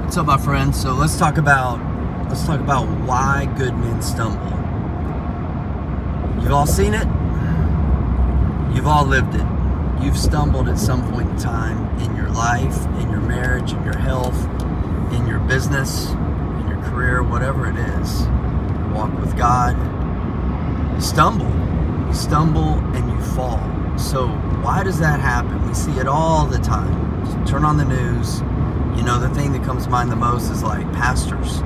What's up, my friends? So let's talk about why good men stumble. You've all seen it. You've all lived it. You've stumbled at some point in time in your life, in your marriage, in your health, in your business, in your career, whatever it is. You walk with God. You stumble and you fall. So why does that happen? We see it all the time. Just turn on the news. You know, the thing that comes to mind the most is like pastors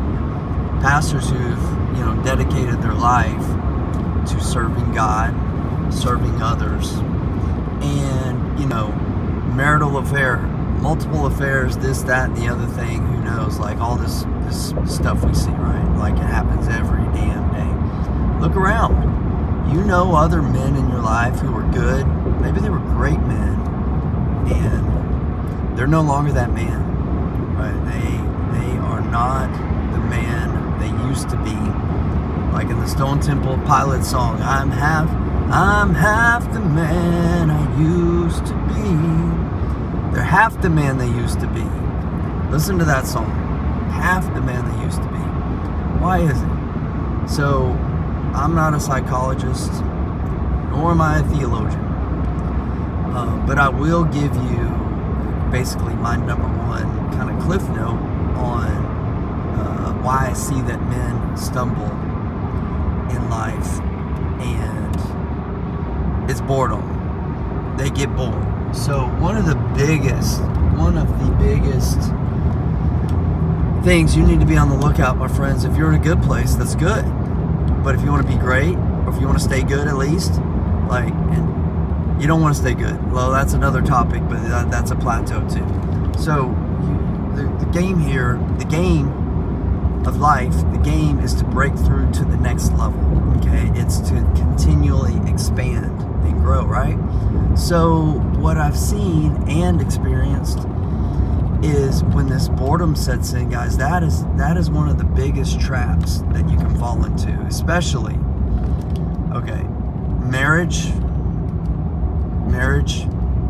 who've, dedicated their life to serving God, serving others, and, marital affair, multiple affairs, this, that, and the other thing, who knows, like all this stuff we see, right? Like it happens every damn day. Look around. You know other men in your life who were good, maybe they were great men, and they're no longer that man. Right? They are not the man they used to be. Like in the Stone Temple Pilots song, I'm half the man I used to be. They're half the man they used to be. Listen to that song. Half the man they used to be. Why is it? So, I'm not a psychologist, nor am I a theologian. But I will give you basically my number one kind of cliff note on why I see that men stumble in life, and it's boredom. They get bored. So one of the biggest things you need to be on the lookout, my friends. If you're in a good place, that's good. But if you want to be great, or if you want to stay good at least, and you don't want to stay good, well, that's another topic, but that's a plateau too. So the game here, the game of life, the game is to break through to the next level, okay? It's to continually expand and grow, right? So what I've seen and experienced is when this boredom sets in, guys, that is one of the biggest traps that you can fall into, especially, okay, marriage,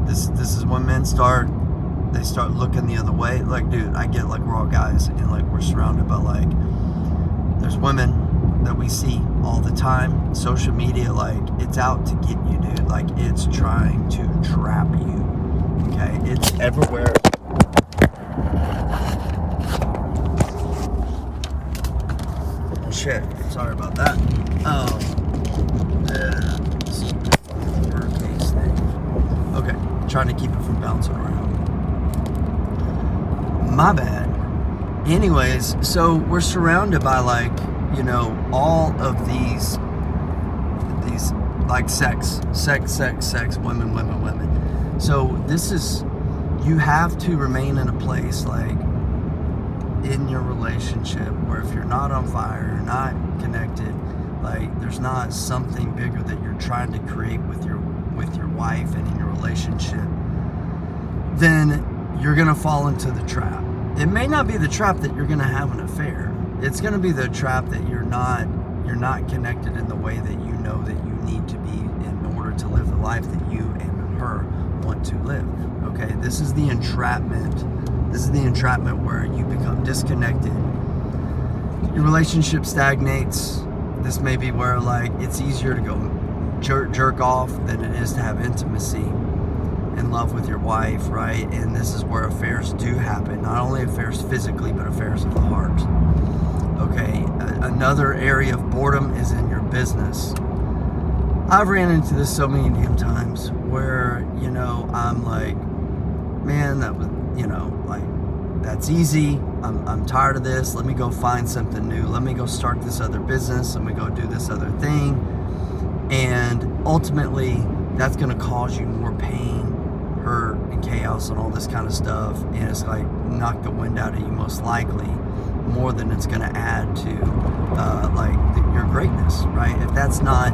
this is when men start looking the other way. Like, dude, I get like we're all guys and like we're surrounded by like, there's women that we see all the time. Social media, like it's out to get you, dude. Like it's trying to trap you. Okay, it's everywhere. Oh shit, sorry about that. Stupid fucking lowercase thing. Okay, trying to keep it from bouncing around. My bad. Anyways, so we're surrounded by like, all of these like sex, women. So this is, you have to remain in a place like in your relationship where if you're not on fire, you're not connected, like there's not something bigger that you're trying to create with your wife and in your relationship, then you're going to fall into the trap. It may not be the trap that you're going to have an affair. It's going to be the trap that you're not connected in the way that you know that you need to be in order to live the life that you and her want to live. Okay, this is the entrapment. This is the entrapment where you become disconnected. Your relationship stagnates. This may be where like it's easier to go jerk off than it is to have intimacy in love with your wife, right? And this is where affairs do happen. Not only affairs physically, but affairs of the heart. Okay, another area of boredom is in your business. I've ran into this so many damn times where, I'm like, man, that was, like, that's easy. I'm tired of this. Let me go find something new. Let me go start this other business. Let me go do this other thing. And ultimately, that's going to cause you more pain, hurt, and chaos and all this kind of stuff, and it's like knock the wind out of you most likely, more than it's going to add to your greatness, right? If that's not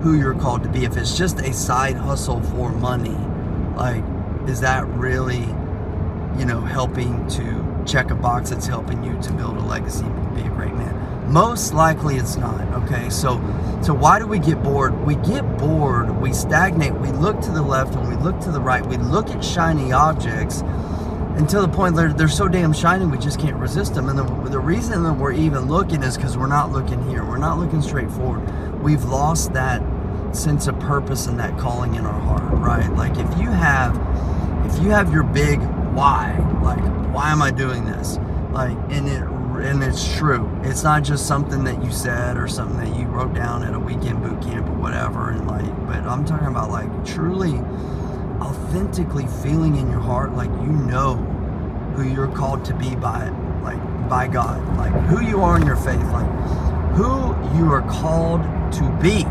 who you're called to be, if it's just a side hustle for money, like is that really helping to check a box that's helping you to build a legacy, be a great man? Most likely it's not, okay? So why do we get bored? We get bored, we stagnate, we look to the left and we look to the right, we look at shiny objects, until the point they're so damn shiny we just can't resist them. And the reason that we're even looking is because we're not looking here. We're not looking straight forward. We've lost that sense of purpose and that calling in our heart, right? Like if you have your big why, like why am I doing this? Like and it's true. It's not just something that you said or something that you wrote down at a weekend boot camp or whatever. And but I'm talking about like truly, authentically feeling in your heart like you know who you're called to be by God, like who you are in your faith, like who you are called to be.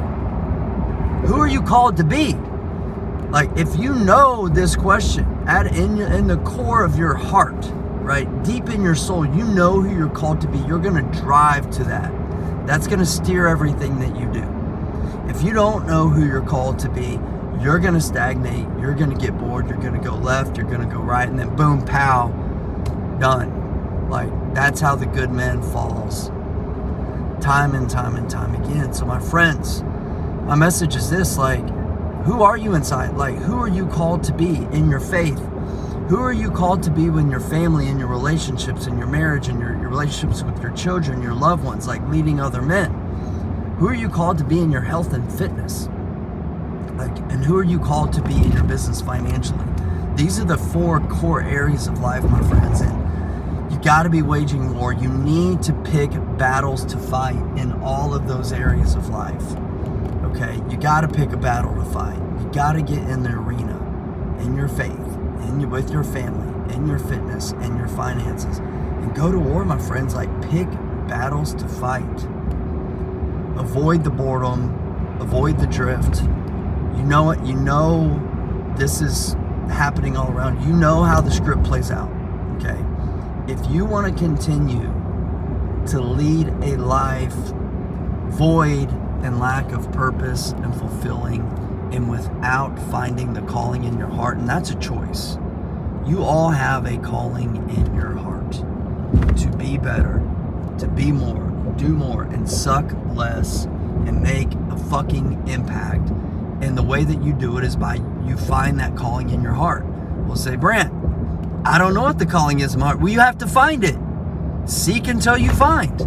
Who are you called to be? Like if you know this question in the core of your heart, right, deep in your soul, you know who you're called to be. You're going to drive to that. That's going to steer everything that you do. If you don't know who you're called to be, you're going to stagnate. You're going to get bored. You're going to go left. You're going to go right. And then boom, pow, done. Like that's how the good man falls. Time and time and time again. So my friends, my message is this, like, who are you inside? Like, who are you called to be in your faith? Who are you called to be in your family, in your relationships, in your marriage, in your relationships with your children, your loved ones, like leading other men? Who are you called to be in your health and fitness? Like, and who are you called to be in your business financially? These are the 4 core areas of life, my friends. And you got to be waging war. You need to pick battles to fight in all of those areas of life. Okay? You got to pick a battle to fight. You got to get in the arena, in your faith, with your family, in your fitness, and your finances. And go to war, my friends. Like, pick battles to fight. Avoid the boredom. Avoid the drift. You know it. You know this is happening all around. You know how the script plays out. Okay? If you want to continue to lead a life void and lack of purpose and fulfilling and without finding the calling in your heart, and that's a choice. You all have a calling in your heart to be better, to be more, do more, and suck less and make a fucking impact. And the way that you do it is by you find that calling in your heart. We'll say, Brant, I don't know what the calling is in my heart. Well, you have to find it. Seek until you find.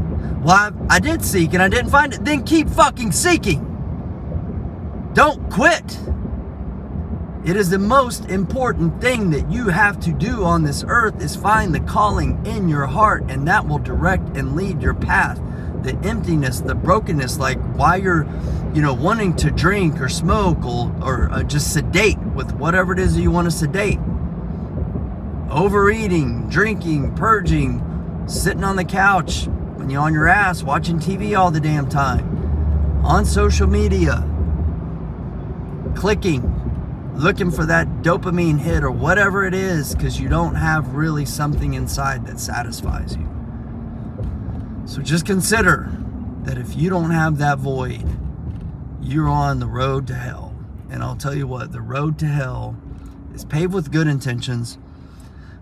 Well, I did seek and I didn't find it. Then keep fucking seeking. Don't quit. It is the most important thing that you have to do on this earth is find the calling in your heart, and that will direct and lead your path. The emptiness, the brokenness, like why you're, wanting to drink or smoke or just sedate with whatever it is that you want to sedate. Overeating, drinking, purging, sitting on the couch when you're on your ass, watching TV all the damn time, on social media, clicking, looking for that dopamine hit or whatever it is, because you don't have really something inside that satisfies you. So just consider that if you don't have that void, you're on the road to hell. And I'll tell you what, the road to hell is paved with good intentions.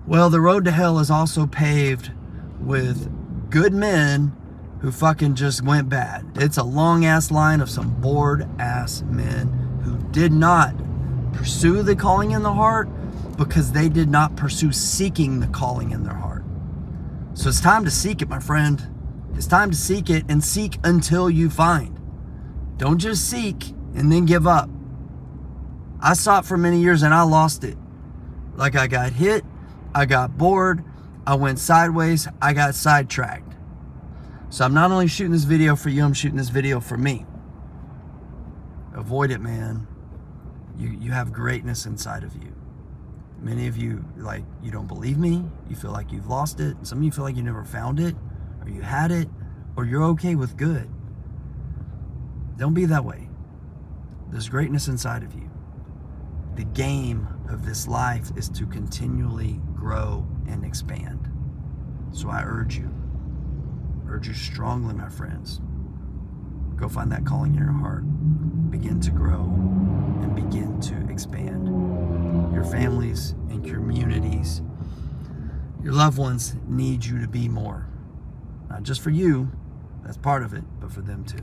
Well, the road to hell is also paved with good men who fucking just went bad. It's a long ass line of some bored ass men who did not pursue the calling in the heart because they did not pursue seeking the calling in their heart. So it's time to seek it, my friend. It's time to seek it, and seek until you find. Don't just seek and then give up. I sought for many years and I lost it. Like I got hit, I got bored, I went sideways, I got sidetracked. So I'm not only shooting this video for you, I'm shooting this video for me. Avoid it, man. You have greatness inside of you. Many of you, you don't believe me. You feel like you've lost it. Some of you feel like you never found it, or you had it, or you're okay with good. Don't be that way. There's greatness inside of you. The game of this life is to continually grow and expand. So I urge you strongly, my friends, go find that calling in your heart. Begin to grow and begin to expand. Your families and communities, your loved ones need you to be more. Not just for you, that's part of it, but for them too.